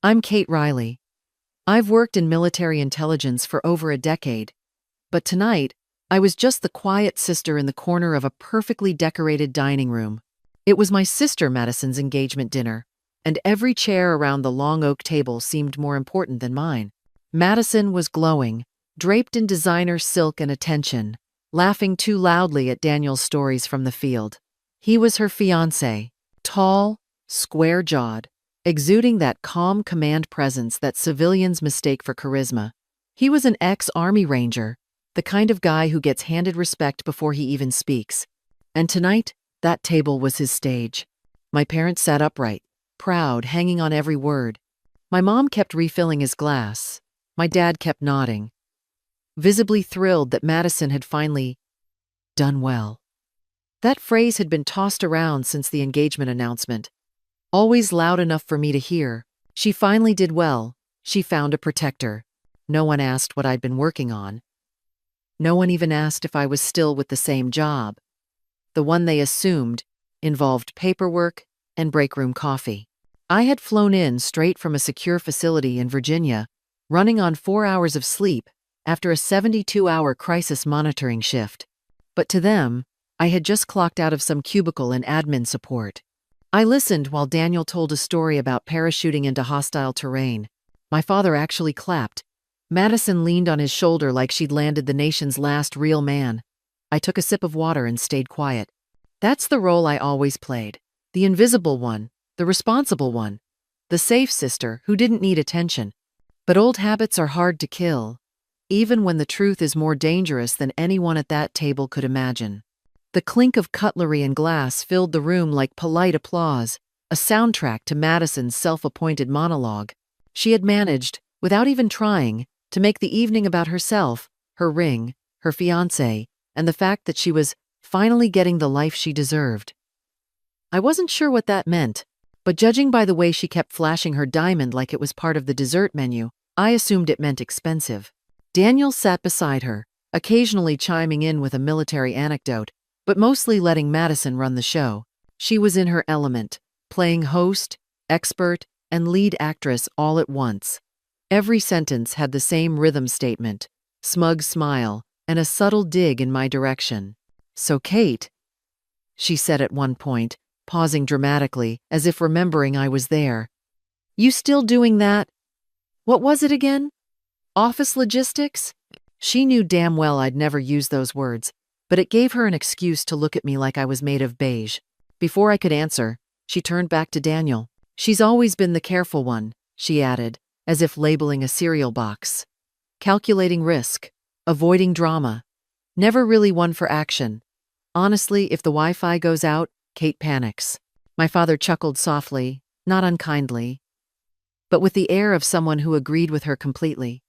I'm Kate Riley. I've worked in military intelligence for over a decade, but tonight, I was just the quiet sister in the corner of a perfectly decorated dining room. It was my sister Madison's engagement dinner, and every chair around the long oak table seemed more important than mine. Madison was glowing, draped in designer silk and attention, laughing too loudly at Daniel's stories from the field. He was her fiancé, tall, square-jawed, exuding that calm command presence that civilians mistake for charisma. He was an ex-Army Ranger, the kind of guy who gets handed respect before he even speaks. And tonight, that table was his stage. My parents sat upright, proud, hanging on every word. My mom kept refilling his glass. My dad kept nodding, visibly thrilled that Madison had finally done well. That phrase had been tossed around since the engagement announcement. Always loud enough for me to hear. She finally did well. She found a protector. No one asked what I'd been working on. No one even asked if I was still with the same job. The one they assumed involved paperwork and break room coffee. I had flown in straight from a secure facility in Virginia, running on 4 hours of sleep after a 72-hour crisis monitoring shift. But to them, I had just clocked out of some cubicle in admin support. I listened while Daniel told a story about parachuting into hostile terrain. My father actually clapped. Madison leaned on his shoulder like she'd landed the nation's last real man. I took a sip of water and stayed quiet. That's the role I always played. The invisible one, the responsible one, the safe sister who didn't need attention. But old habits are hard to kill, even when the truth is more dangerous than anyone at that table could imagine. The clink of cutlery and glass filled the room like polite applause, a soundtrack to Madison's self-appointed monologue. She had managed, without even trying, to make the evening about herself, her ring, her fiancé, and the fact that she was finally getting the life she deserved. I wasn't sure what that meant, but judging by the way she kept flashing her diamond like it was part of the dessert menu, I assumed it meant expensive. Daniel sat beside her, occasionally chiming in with a military anecdote, but mostly letting Madison run the show. She was in her element, playing host, expert, and lead actress all at once. Every sentence had the same rhythm statement, smug smile, and a subtle dig in my direction. "So Kate," she said at one point, pausing dramatically, as if remembering I was there. "You still doing that? What was it again? Office logistics?" She knew damn well I'd never use those words, but it gave her an excuse to look at me like I was made of beige. Before I could answer, she turned back to Daniel. "She's always been the careful one," she added, as if labeling a cereal box. "Calculating risk, avoiding drama. Never really one for action. Honestly, if the Wi-Fi goes out, Kate panics." My father chuckled softly, not unkindly, but with the air of someone who agreed with her completely.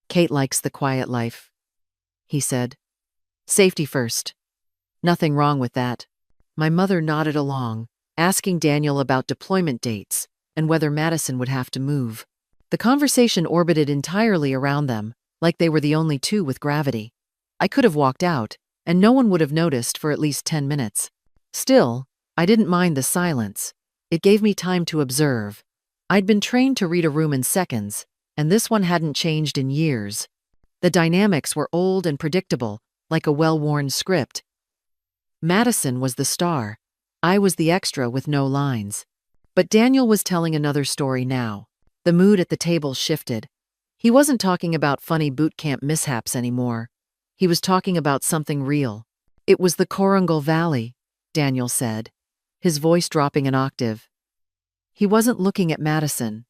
"Kate likes the quiet life," he said. "Safety first. Nothing wrong with that." My mother nodded along, asking Daniel about deployment dates and whether Madison would have to move. The conversation orbited entirely around them, like they were the only two with gravity. I could have walked out, and no one would have noticed for at least 10 minutes. Still, I didn't mind the silence. It gave me time to observe. I'd been trained to read a room in seconds, and this one hadn't changed in years. The dynamics were old and predictable, like a well-worn script. Madison was the star. I was the extra with no lines. But Daniel was telling another story now. The mood at the table shifted. He wasn't talking about funny boot camp mishaps anymore. He was talking about something real. "It was the Korangal Valley," Daniel said, his voice dropping an octave. He wasn't looking at Madison.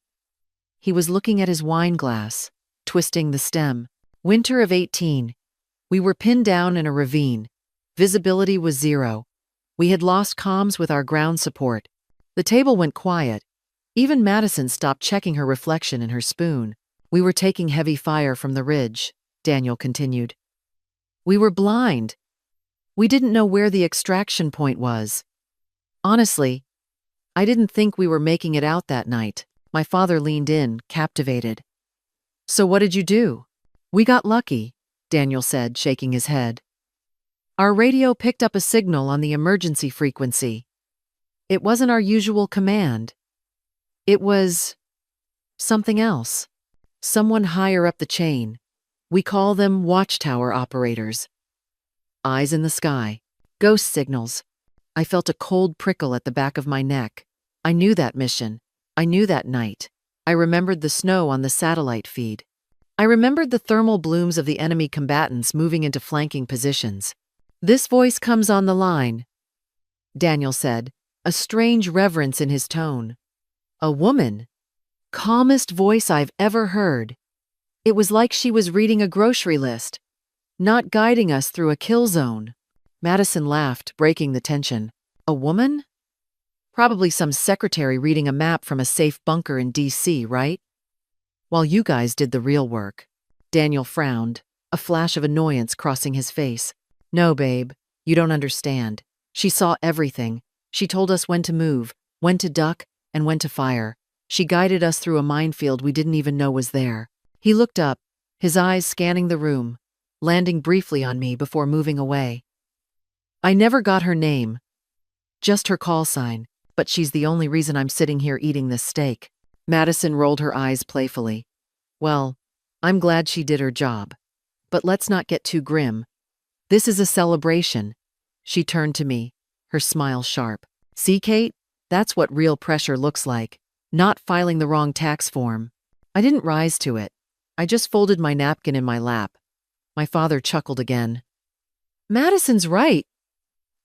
He was looking at his wine glass, twisting the stem. "Winter of 18. We were pinned down in a ravine. Visibility was zero. We had lost comms with our ground support. The table went quiet. Even Madison stopped checking her reflection in her spoon. We were taking heavy fire from the ridge," Daniel continued. "We were blind. We didn't know where the extraction point was. Honestly, I didn't think we were making it out that night." My father leaned in, captivated. "So what did you do?" "We got lucky," Daniel said, shaking his head. "Our radio picked up a signal on the emergency frequency. It wasn't our usual command. It was Something else. Someone higher up the chain. We call them watchtower operators. Eyes in the sky. Ghost signals. I felt a cold prickle at the back of my neck. I knew that mission. I knew that night. I remembered the snow on the satellite feed. I remembered the thermal blooms of the enemy combatants moving into flanking positions. This voice comes on the line, Daniel said, a strange reverence in his tone. A woman. Calmest voice I've ever heard. It was like she was reading a grocery list, not guiding us through a kill zone. Madison laughed, breaking the tension. A woman? Probably some secretary reading a map from a safe bunker in D.C., right? While you guys did the real work. Daniel frowned, a flash of annoyance crossing his face. No, babe, you don't understand. She saw everything. She told us when to move, when to duck, and when to fire. She guided us through a minefield we didn't even know was there. He looked up, his eyes scanning the room, landing briefly on me before moving away. I never got her name, just her call sign, but she's the only reason I'm sitting here eating this steak. Madison rolled her eyes playfully. Well, I'm glad she did her job. But let's not get too grim. This is a celebration. She turned to me, her smile sharp. See, Kate? That's what real pressure looks like. Not filing the wrong tax form. I didn't rise to it. I just folded my napkin in my lap. My father chuckled again. Madison's right.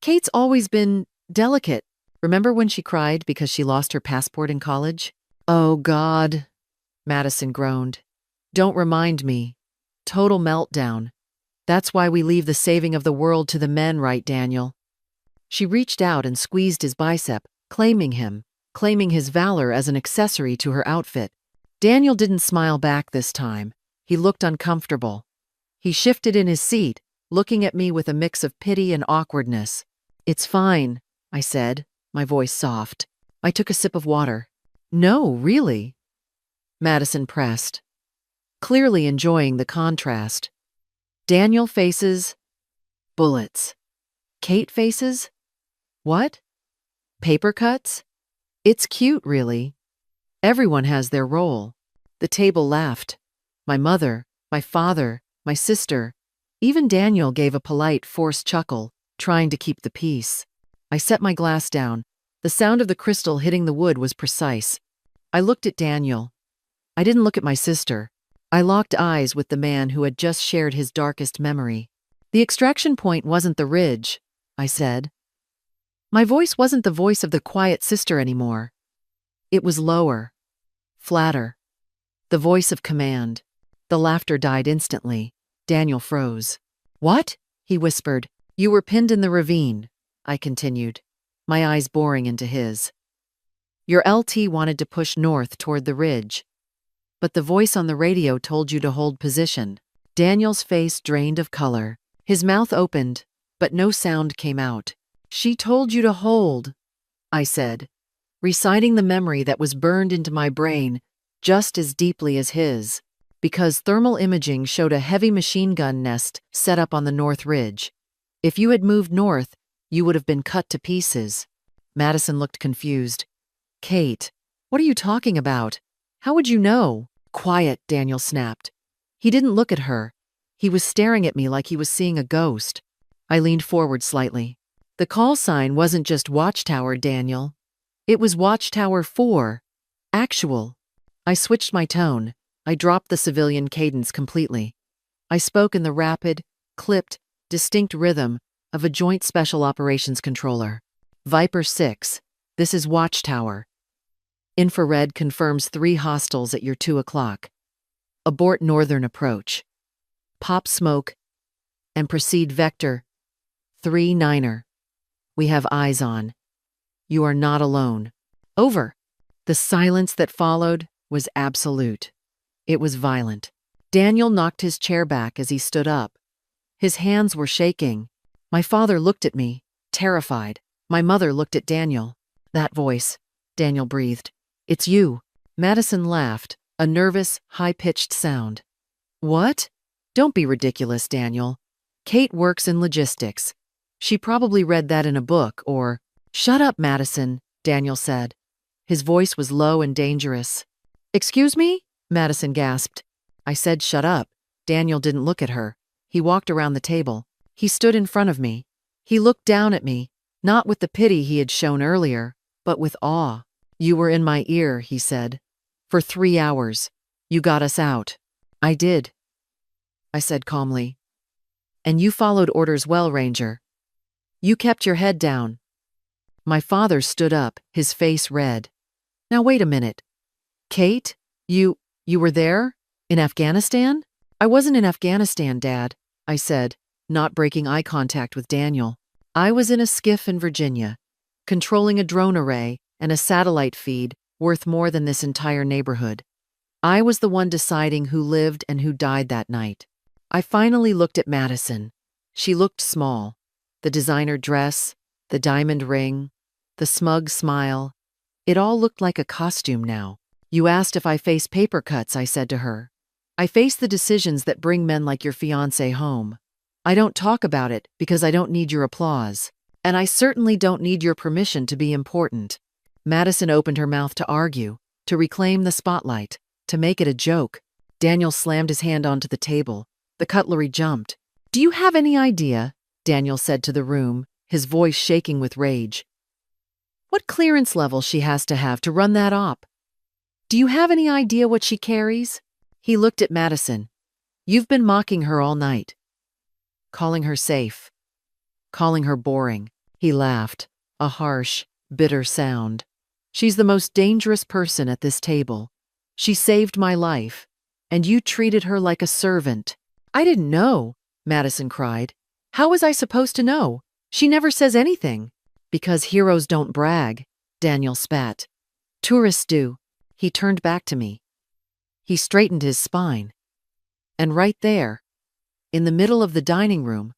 Kate's always been delicate. Remember when she cried because she lost her passport in college? Oh, God, Madison groaned. Don't remind me. Total meltdown. That's why we leave the saving of the world to the men, right, Daniel? She reached out and squeezed his bicep, claiming him, claiming his valor as an accessory to her outfit. Daniel didn't smile back this time. He looked uncomfortable. He shifted in his seat, looking at me with a mix of pity and awkwardness. It's fine, I said, my voice soft. I took a sip of water. No, really? Madison pressed, clearly enjoying the contrast. Daniel faces bullets. Kate faces what? Paper cuts? It's cute, really. Everyone has their role. The table laughed. My mother, my father, my sister. Even Daniel gave a polite, forced chuckle, trying to keep the peace. I set my glass down. The sound of the crystal hitting the wood was precise. I looked at Daniel. I didn't look at my sister. I locked eyes with the man who had just shared his darkest memory. The extraction point wasn't the ridge, I said. My voice wasn't the voice of the quiet sister anymore. It was lower, flatter. The voice of command. The laughter died instantly. Daniel froze. What? He whispered. You were pinned in the ravine, I continued, my eyes boring into his. Your LT wanted to push north toward the ridge, but the voice on the radio told you to hold position. Daniel's face drained of color. His mouth opened, but no sound came out. She told you to hold, I said, reciting the memory that was burned into my brain just as deeply as his, because thermal imaging showed a heavy machine gun nest set up on the north ridge. If you had moved north, you would have been cut to pieces. Madison looked confused. Kate, what are you talking about? How would you know? Quiet, Daniel snapped. He didn't look at her. He was staring at me like he was seeing a ghost. I leaned forward slightly. The call sign wasn't just Watchtower, Daniel. It was Watchtower 4. Actual. I switched my tone. I dropped the civilian cadence completely. I spoke in the rapid, clipped, distinct rhythm of a Joint Special Operations controller. Viper 6, this is Watchtower. Infrared confirms 3 hostiles at your 2 o'clock. Abort northern approach. Pop smoke and proceed vector 3-9er. We have eyes on. You are not alone. Over. The silence that followed was absolute. It was violent. Daniel knocked his chair back as he stood up. His hands were shaking. My father looked at me, terrified. My mother looked at Daniel. That voice, Daniel breathed. It's you. Madison laughed, a nervous, high-pitched sound. What? Don't be ridiculous, Daniel. Kate works in logistics. She probably read that in a book or… Shut up, Madison, Daniel said. His voice was low and dangerous. Excuse me? Madison gasped. I said, shut up. Daniel didn't look at her. He walked around the table. He stood in front of me. He looked down at me, not with the pity he had shown earlier, but with awe. You were in my ear, he said. For 3 hours. You got us out. I did, I said calmly. And you followed orders well, Ranger. You kept your head down. My father stood up, his face red. Now wait a minute. Kate, you were there? In Afghanistan? I wasn't in Afghanistan, Dad, I said, not breaking eye contact with Daniel. I was in a skiff in Virginia, controlling a drone array and a satellite feed worth more than this entire neighborhood. I was the one deciding who lived and who died that night. I finally looked at Madison. She looked small. The designer dress, the diamond ring, the smug smile. It all looked like a costume now. You asked if I face paper cuts, I said to her. I face the decisions that bring men like your fiancé home. I don't talk about it because I don't need your applause. And I certainly don't need your permission to be important. Madison opened her mouth to argue, to reclaim the spotlight, to make it a joke. Daniel slammed his hand onto the table. The cutlery jumped. Do you have any idea, Daniel said to the room, his voice shaking with rage, what clearance level she has to have to run that op? Do you have any idea what she carries? He looked at Madison. You've been mocking her all night. Calling her safe. Calling her boring. He laughed, a harsh, bitter sound. She's the most dangerous person at this table. She saved my life, and you treated her like a servant. I didn't know, Madison cried. How was I supposed to know? She never says anything. Because heroes don't brag, Daniel spat. Tourists do. He turned back to me. He straightened his spine. And right there, in the middle of the dining room,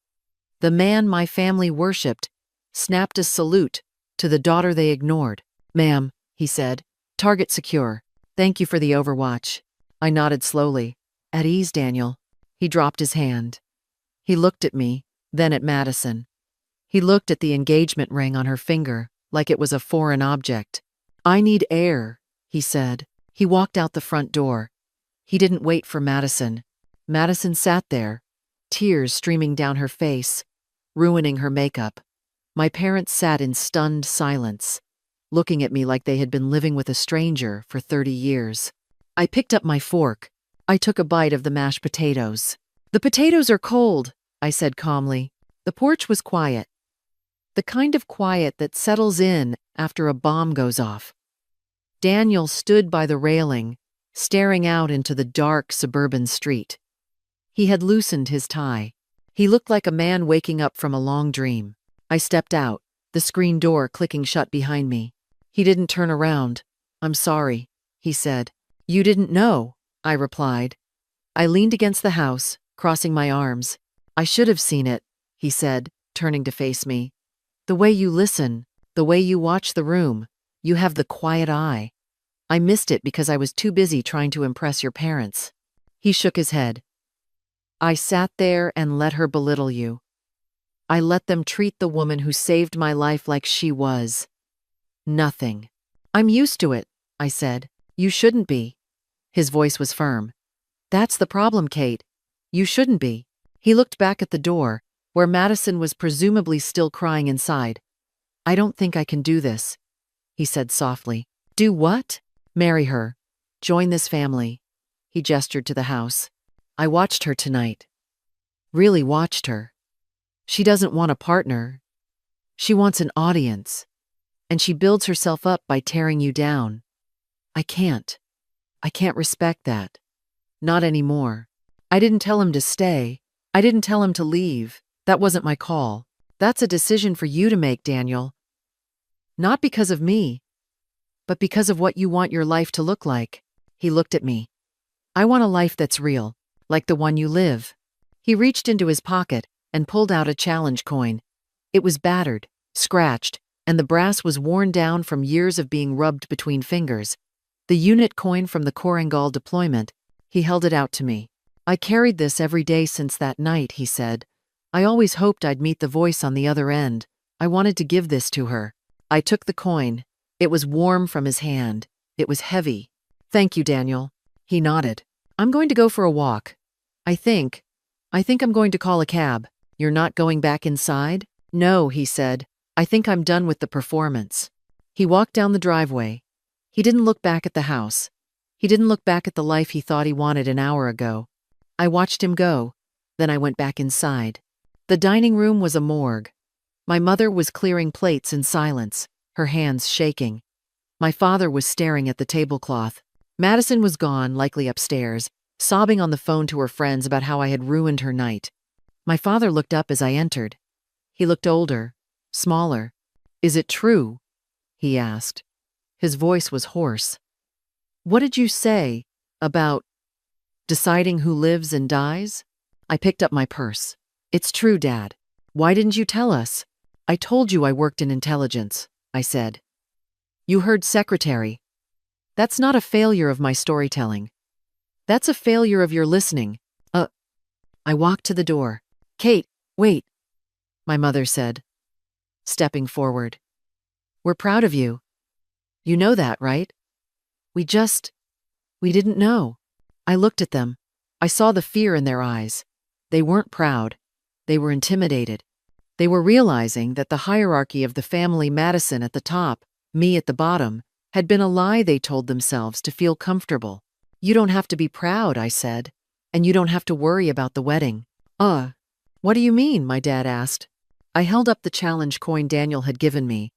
the man my family worshipped snapped a salute to the daughter they ignored. Ma'am, he said, target secure. Thank you for the overwatch. I nodded slowly. At ease, Daniel. He dropped his hand. He looked at me, then at Madison. He looked at the engagement ring on her finger like it was a foreign object. I need air, he said. He walked out the front door. He didn't wait for Madison. Madison sat there, tears streaming down her face, ruining her makeup. My parents sat in stunned silence, looking at me like they had been living with a stranger for 30 years. I picked up my fork. I took a bite of the mashed potatoes. The potatoes are cold, I said calmly. The porch was quiet. The kind of quiet that settles in after a bomb goes off. Daniel stood by the railing, staring out into the dark suburban street. He had loosened his tie. He looked like a man waking up from a long dream. I stepped out, the screen door clicking shut behind me. He didn't turn around. I'm sorry, he said. You didn't know, I replied. I leaned against the house, crossing my arms. I should have seen it, he said, turning to face me. The way you listen, the way you watch the room, you have the quiet eye. I missed it because I was too busy trying to impress your parents. He shook his head. I sat there and let her belittle you. I let them treat the woman who saved my life like she was nothing. I'm used to it, I said. You shouldn't be. His voice was firm. That's the problem, Kate. You shouldn't be. He looked back at the door, where Madison was presumably still crying inside. I don't think I can do this, he said softly. Do what? Marry her. Join this family. He gestured to the house. I watched her tonight. Really watched her. She doesn't want a partner. She wants an audience. And she builds herself up by tearing you down. I can't. I can't respect that. Not anymore. I didn't tell him to stay. I didn't tell him to leave. That wasn't my call. That's a decision for you to make, Daniel. Not because of me, but because of what you want your life to look like. He looked at me. I want a life that's real, like the one you live. He reached into his pocket and pulled out a challenge coin. It was battered, scratched, and the brass was worn down from years of being rubbed between fingers. The unit coin from the Korangal deployment. He held it out to me. I carried this every day since that night, he said. I always hoped I'd meet the voice on the other end. I wanted to give this to her. I took the coin. It was warm from his hand. It was heavy. Thank you, Daniel. He nodded. I'm going to go for a walk. I think. I think I'm going to call a cab. You're not going back inside? No, he said. I think I'm done with the performance. He walked down the driveway. He didn't look back at the house. He didn't look back at the life he thought he wanted an hour ago. I watched him go. Then I went back inside. The dining room was a morgue. My mother was clearing plates in silence, her hands shaking. My father was staring at the tablecloth. Madison was gone, likely upstairs, sobbing on the phone to her friends about how I had ruined her night. My father looked up as I entered. He looked older, smaller. Is it true? He asked. His voice was hoarse. What did you say about deciding who lives and dies? I picked up my purse. It's true, Dad. Why didn't you tell us? I told you I worked in intelligence, I said. You heard secretary. That's not a failure of my storytelling. That's a failure of your listening. I walked to the door. Kate, wait, my mother said, stepping forward. We're proud of you. You know that, right? We didn't know. I looked at them. I saw the fear in their eyes. They weren't proud. They were intimidated. They were realizing that the hierarchy of the family, Madison at the top, me at the bottom, had been a lie they told themselves to feel comfortable. You don't have to be proud, I said, and you don't have to worry about the wedding. What do you mean? My dad asked. I held up the challenge coin Daniel had given me.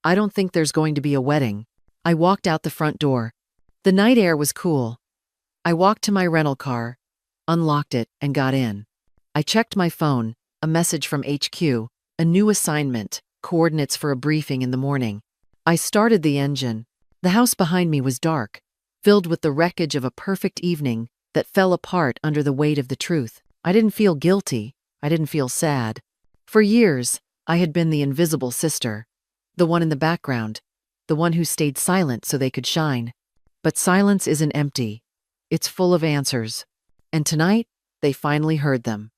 I don't think there's going to be a wedding. I walked out the front door. The night air was cool. I walked to my rental car, unlocked it, and got in. I checked my phone, a message from HQ, a new assignment, coordinates for a briefing in the morning. I started the engine. The house behind me was dark, filled with the wreckage of a perfect evening that fell apart under the weight of the truth. I didn't feel guilty. I didn't feel sad. For years, I had been the invisible sister, the one in the background, the one who stayed silent so they could shine. But silence isn't empty. It's full of answers. And tonight, they finally heard them.